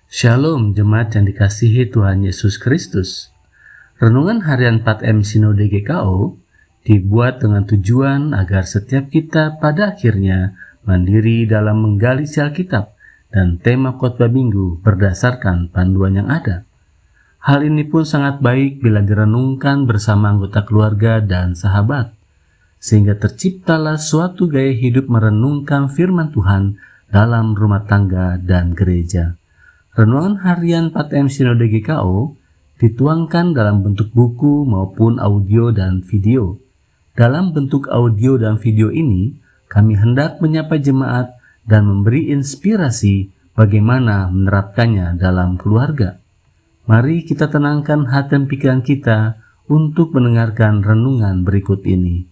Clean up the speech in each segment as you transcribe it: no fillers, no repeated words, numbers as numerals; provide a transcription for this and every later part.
Shalom jemaat yang dikasihi Tuhan Yesus Kristus. Renungan harian 4M Sinode GKO dibuat dengan tujuan agar setiap kita pada akhirnya mandiri dalam menggali isi Alkitab dan tema khotbah minggu berdasarkan panduan yang ada. Hal ini pun sangat baik bila direnungkan bersama anggota keluarga dan sahabat, sehingga terciptalah suatu gaya hidup merenungkan firman Tuhan dalam rumah tangga dan gereja. Renungan harian 4M Sinode GKO dituangkan dalam bentuk buku maupun audio dan video. Dalam bentuk audio dan video ini, kami hendak menyapa jemaat dan memberi inspirasi bagaimana menerapkannya dalam keluarga. Mari kita tenangkan hati dan pikiran kita untuk mendengarkan renungan berikut ini.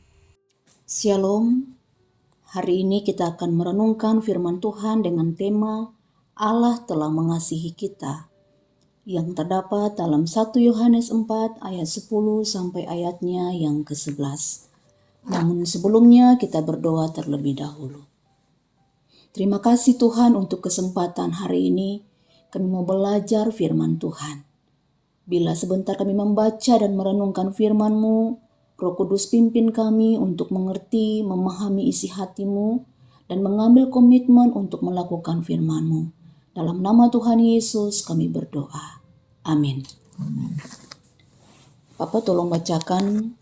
Shalom, hari ini kita akan merenungkan firman Tuhan dengan tema Allah telah mengasihi kita, yang terdapat dalam 1 Yohanes 4 ayat 10 sampai ayatnya yang ke-11. Namun sebelumnya kita berdoa terlebih dahulu. Terima kasih Tuhan untuk kesempatan hari ini kami mau belajar firman Tuhan. Bila sebentar kami membaca dan merenungkan firman-Mu, Roh Kudus pimpin kami untuk mengerti, memahami isi hati-Mu, dan mengambil komitmen untuk melakukan firman-Mu. Dalam nama Tuhan Yesus kami berdoa. Amin. Papa tolong bacakan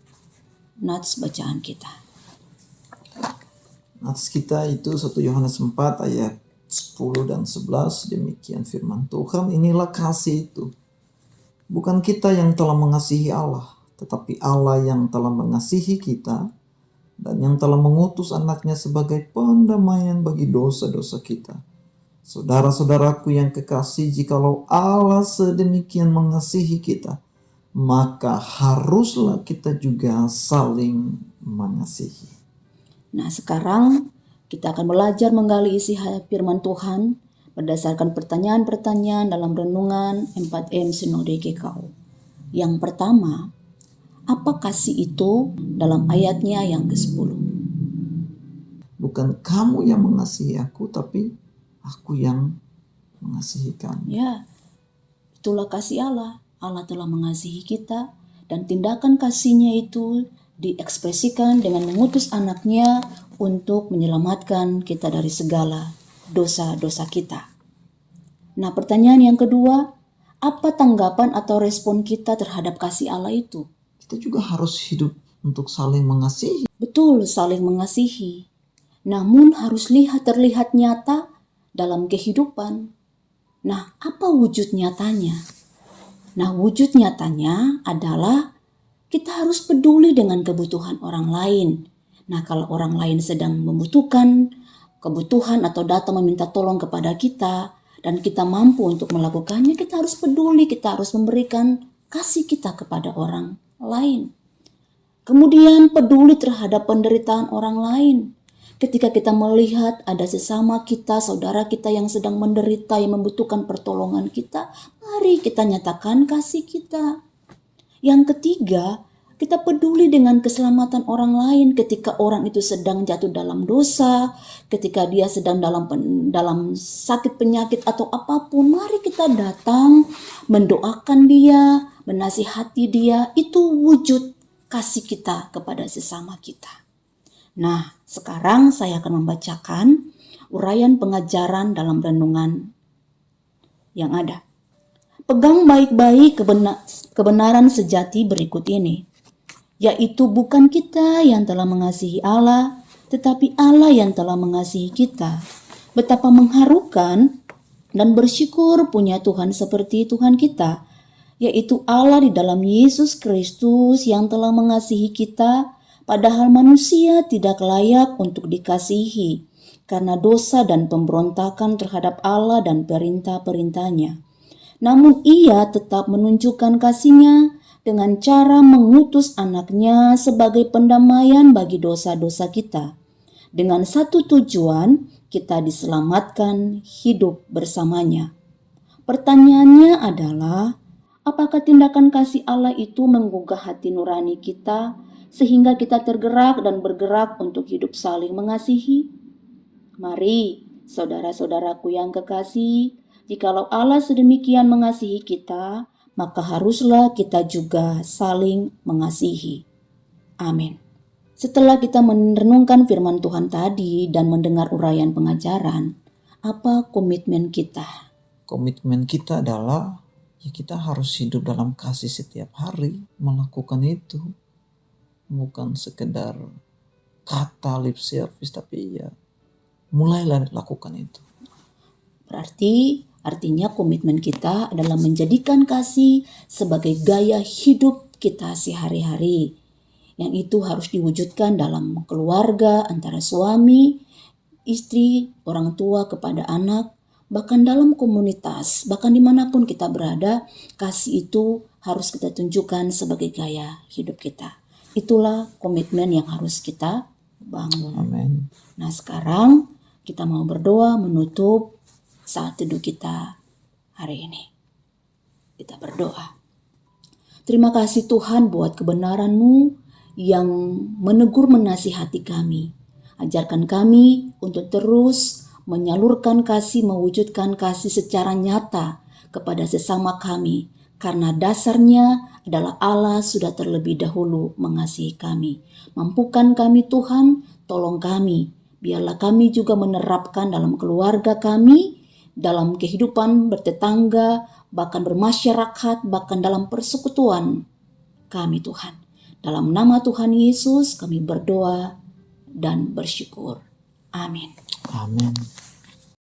nats bacaan kita. Nats kita itu 1 Yohanes 4 ayat 10 dan 11. Demikian firman Tuhan. Inilah kasih itu. Bukan kita yang telah mengasihi Allah, tetapi Allah yang telah mengasihi kita dan yang telah mengutus anaknya sebagai pendamaian bagi dosa-dosa kita. Saudara-saudaraku yang kekasih, jikalau Allah sedemikian mengasihi kita, maka haruslah kita juga saling mengasihi. Nah, sekarang kita akan belajar menggali isi firman Tuhan berdasarkan pertanyaan-pertanyaan dalam renungan 4M Sinode GKO. Yang pertama, apa kasih itu dalam ayatnya yang ke-10? Bukan kamu yang mengasihi aku, tapi aku yang mengasihi kamu. Ya, itulah kasih Allah. Allah telah mengasihi kita dan tindakan kasihnya itu diekspresikan dengan mengutus anaknya untuk menyelamatkan kita dari segala dosa-dosa kita. Nah, pertanyaan yang kedua, apa tanggapan atau respon kita terhadap kasih Allah itu? Kita juga harus hidup untuk saling mengasihi. Betul, saling mengasihi. Namun harus terlihat nyata dalam kehidupan. Nah, apa wujud nyatanya? Nah, wujud nyatanya adalah kita harus peduli dengan kebutuhan orang lain. Nah, kalau orang lain sedang membutuhkan kebutuhan atau datang meminta tolong kepada kita dan kita mampu untuk melakukannya, kita harus peduli, kita harus memberikan kasih kita kepada orang lain. Kemudian peduli terhadap penderitaan orang lain. Ketika kita melihat ada sesama kita, saudara kita yang sedang menderita, yang membutuhkan pertolongan kita, mari kita nyatakan kasih kita. Yang ketiga, kita peduli dengan keselamatan orang lain ketika orang itu sedang jatuh dalam dosa, ketika dia sedang dalam sakit penyakit atau apapun, mari kita datang mendoakan dia, menasihati dia. Itu wujud kasih kita kepada sesama kita. Nah, sekarang saya akan membacakan uraian pengajaran dalam renungan yang ada. Pegang baik-baik kebenaran sejati berikut ini, yaitu bukan kita yang telah mengasihi Allah, tetapi Allah yang telah mengasihi kita. Betapa mengharukan dan bersyukur punya Tuhan seperti Tuhan kita, yaitu Allah di dalam Yesus Kristus yang telah mengasihi kita, padahal manusia tidak layak untuk dikasihi karena dosa dan pemberontakan terhadap Allah dan perintah-perintahnya. Namun ia tetap menunjukkan kasihnya dengan cara mengutus anaknya sebagai pendamaian bagi dosa-dosa kita. Dengan satu tujuan, kita diselamatkan hidup bersamanya. Pertanyaannya adalah, apakah tindakan kasih Allah itu menggugah hati nurani kita sehingga kita tergerak dan bergerak untuk hidup saling mengasihi? Mari, saudara-saudaraku yang kekasih, Jikalau Allah sedemikian mengasihi kita, maka haruslah kita juga saling mengasihi. Amin. Setelah kita merenungkan firman Tuhan tadi dan mendengar uraian pengajaran, apa komitmen kita? Komitmen kita adalah kita harus hidup dalam kasih setiap hari, melakukan itu. Bukan sekedar kata lip service, tapi mulailah lakukan itu. Berarti artinya komitmen kita adalah menjadikan kasih sebagai gaya hidup kita sehari-hari. Yang itu harus diwujudkan dalam keluarga, antara suami, istri, orang tua kepada anak, bahkan dalam komunitas, bahkan dimanapun kita berada, kasih itu harus kita tunjukkan sebagai gaya hidup kita. Itulah komitmen yang harus kita bangun. Amin. Nah, sekarang kita mau berdoa menutup saat teduh kita hari ini. Kita berdoa. Terima kasih Tuhan buat kebenaran-Mu yang menegur menasihati kami. Ajarkan kami untuk terus menyalurkan kasih, mewujudkan kasih secara nyata kepada sesama kami. Karena dasarnya adalah Allah sudah terlebih dahulu mengasihi kami. Mampukan kami Tuhan, tolong kami. Biarlah kami juga menerapkan dalam keluarga kami, dalam kehidupan bertetangga, bahkan bermasyarakat, bahkan dalam persekutuan kami Tuhan. Dalam nama Tuhan Yesus kami berdoa dan bersyukur. Amin. Amin.